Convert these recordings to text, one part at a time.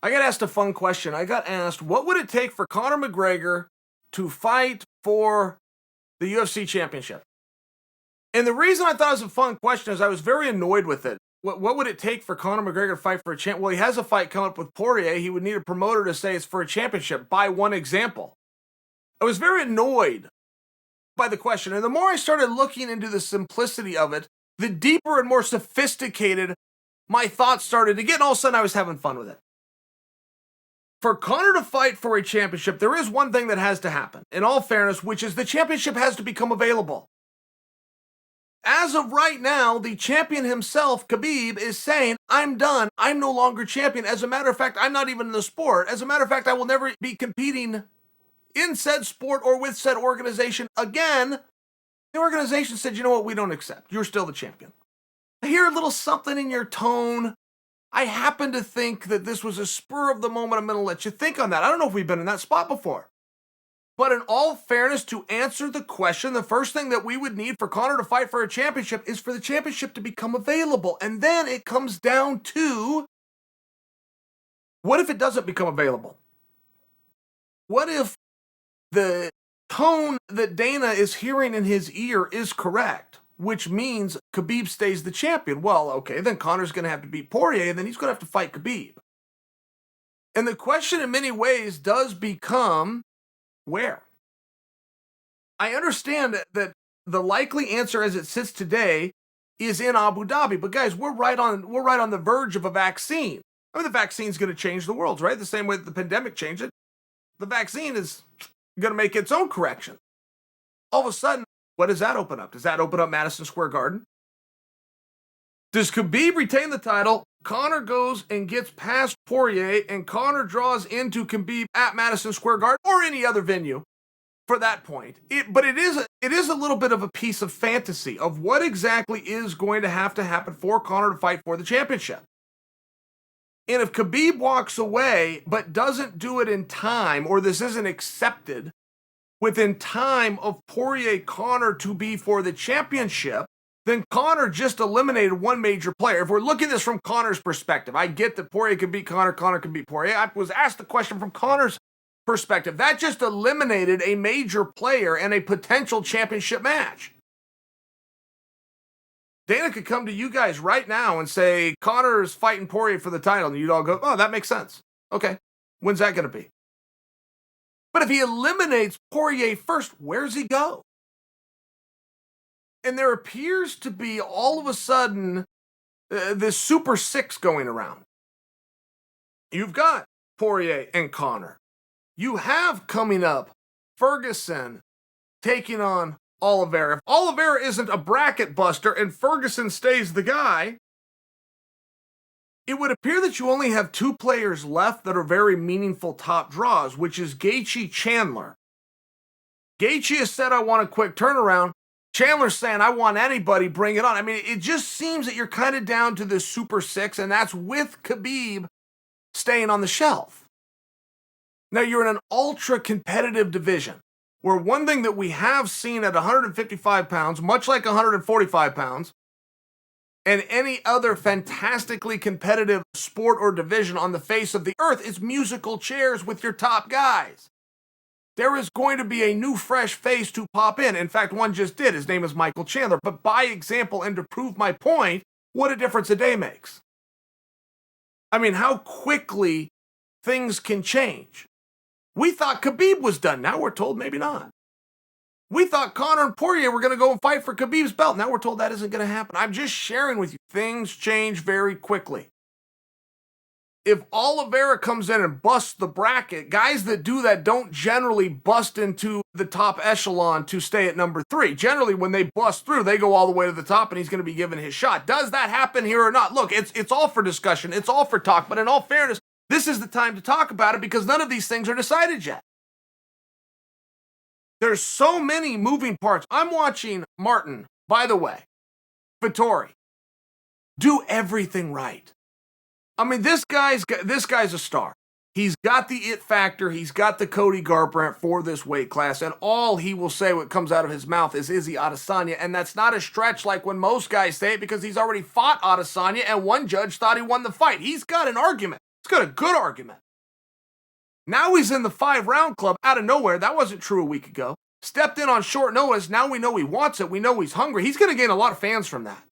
I got asked a fun question. I got asked, what would it take for Conor McGregor to fight for the UFC Championship? And the reason I thought it was a fun question is I was very annoyed with it. What would it take for Conor McGregor to fight for a champ? Well, he has a fight coming up with Poirier. He would need a promoter to say it's for a championship. By one example. I was very annoyed by the question. And the more I started looking into the simplicity of it, the deeper and more sophisticated my thoughts started to get. And all of a sudden I was having fun with it. For Conor to fight for a championship, there is one thing that has to happen, in all fairness, which is the championship has to become available. As of right now, the champion himself, Khabib, is saying, I'm done. I'm no longer champion. As a matter of fact, I'm not even in the sport. As a matter of fact, I will never be competing in said sport or with said organization again. The organization said, you know what, we don't accept. You're still the champion. I hear a little something in your tone. I happen to think that this was a spur of the moment. I'm going to let you think on that. I don't know if we've been in that spot before. But in all fairness, to answer the question, the first thing that we would need for Conor to fight for a championship is for the championship to become available. And then it comes down to, what if it doesn't become available? What if the tone that Dana is hearing in his ear is correct? Which means Khabib stays the champion. Well, okay, then Conor's going to have to beat Poirier, and then he's going to have to fight Khabib. And the question in many ways does become, where? I understand that the likely answer as it sits today is in Abu Dhabi, but guys, we're right on the verge of a vaccine. I mean, the vaccine's going to change the world, right? The same way that the pandemic changed it. The vaccine is going to make its own correction. All of a sudden, what does that open up? Does that open up Madison Square Garden? Does Khabib retain the title? Conor goes and gets past Poirier, and Conor draws into Khabib at Madison Square Garden or any other venue for that point. But it is a little bit of a piece of fantasy of what exactly is going to happen for Conor to fight for the championship. And if Khabib walks away but doesn't do it in time, or this isn't accepted within time of Poirier-Conor to be for the championship, then Conor just eliminated one major player. If we're looking at this from Conor's perspective, I get that Poirier can beat Conor, Conor can beat Poirier. I was asked the question from Conor's perspective. That just eliminated a major player and a potential championship match. Dana could come to you guys right now and say, Conor is fighting Poirier for the title, and you'd all go, oh, that makes sense. Okay, when's that going to be? But if he eliminates Poirier first, where's he go? And there appears to be all of a sudden this Super Six going around. You've got Poirier and Conor. You have coming up Ferguson taking on Oliveira. If Oliveira isn't a bracket buster and Ferguson stays the guy, it would appear that you only have two players left that are very meaningful top draws, which is Gaethje Chandler. Gaethje has said, I want a quick turnaround. Chandler's saying, I want anybody, bring it on. I mean, it just seems that you're kind of down to the Super Six, and that's with Khabib staying on the shelf. Now, you're in an ultra-competitive division, where one thing that we have seen at 155 pounds, much like 145 pounds, and any other fantastically competitive sport or division on the face of the earth, is musical chairs with your top guys. There is going to be a new fresh face to pop in. In fact, one just did. His name is Michael Chandler. But by example, and to prove my point, what a difference a day makes. I mean, how quickly things can change. We thought Khabib was done. Now we're told maybe not. We thought Conor and Poirier were going to go and fight for Khabib's belt. Now we're told that isn't going to happen. I'm just sharing with you. Things change very quickly. If Oliveira comes in and busts the bracket, guys that do that don't generally bust into the top echelon to stay at number 3. Generally, when they bust through, they go all the way to the top and he's going to be given his shot. Does that happen here or not? Look, it's all for discussion. It's all for talk. But in all fairness, this is the time to talk about it because none of these things are decided yet. There's so many moving parts. I'm watching Martin, by the way, Vettori, do everything right. I mean, this guy's a star. He's got the it factor. He's got the Cody Garbrandt for this weight class. And all he will say what comes out of his mouth is Izzy Adesanya. And that's not a stretch like when most guys say it because he's already fought Adesanya and one judge thought he won the fight. He's got an argument. He's got a good argument. Now he's in the 5-round club out of nowhere. That wasn't true a week ago. Stepped in on short notice. Now we know he wants it. We know he's hungry. He's going to gain a lot of fans from that.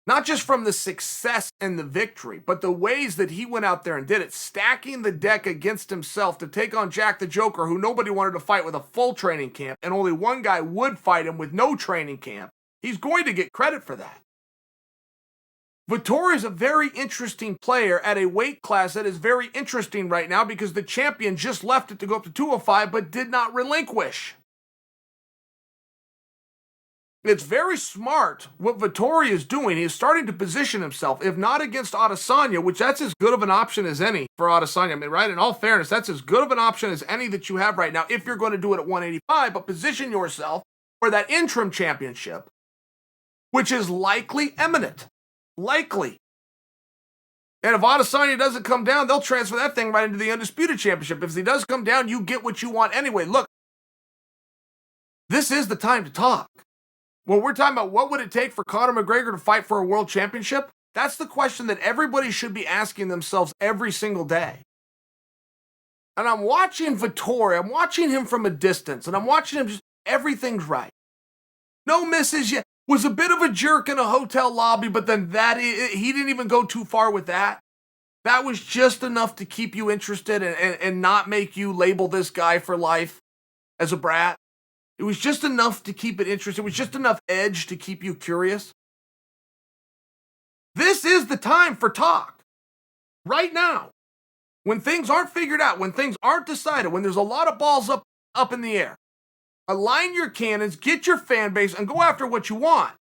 Not just from the success and the victory, but the ways that he went out there and did it, stacking the deck against himself to take on Jack the Joker, who nobody wanted to fight with a full training camp, and only one guy would fight him with no training camp. He's going to get credit for that. Vettori is a very interesting player at a weight class that is very interesting right now because the champion just left it to go up to 205 but did not relinquish. It's very smart what Vettori is doing. He is starting to position himself, if not against Adesanya, which that's as good of an option as any for Adesanya. I mean, right? In all fairness, that's as good of an option as any that you have right now if you're going to do it at 185, but position yourself for that interim championship, which is likely imminent. Likely. And if Adesanya doesn't come down, they'll transfer that thing right into the Undisputed Championship. If he does come down, you get what you want anyway. Look, this is the time to talk. When we're talking about what would it take for Conor McGregor to fight for a world championship, that's the question that everybody should be asking themselves every single day. And I'm watching Vettori, I'm watching him from a distance, and I'm watching him just, everything's right. No misses yet. Was a bit of a jerk in a hotel lobby, but then he didn't even go too far with that. That was just enough to keep you interested and not make you label this guy for life as a brat. It was just enough to keep it interesting. It was just enough edge to keep you curious. This is the time for talk. Right now. When things aren't figured out, when things aren't decided, when there's a lot of balls up in the air. Align your cannons, get your fan base, and go after what you want.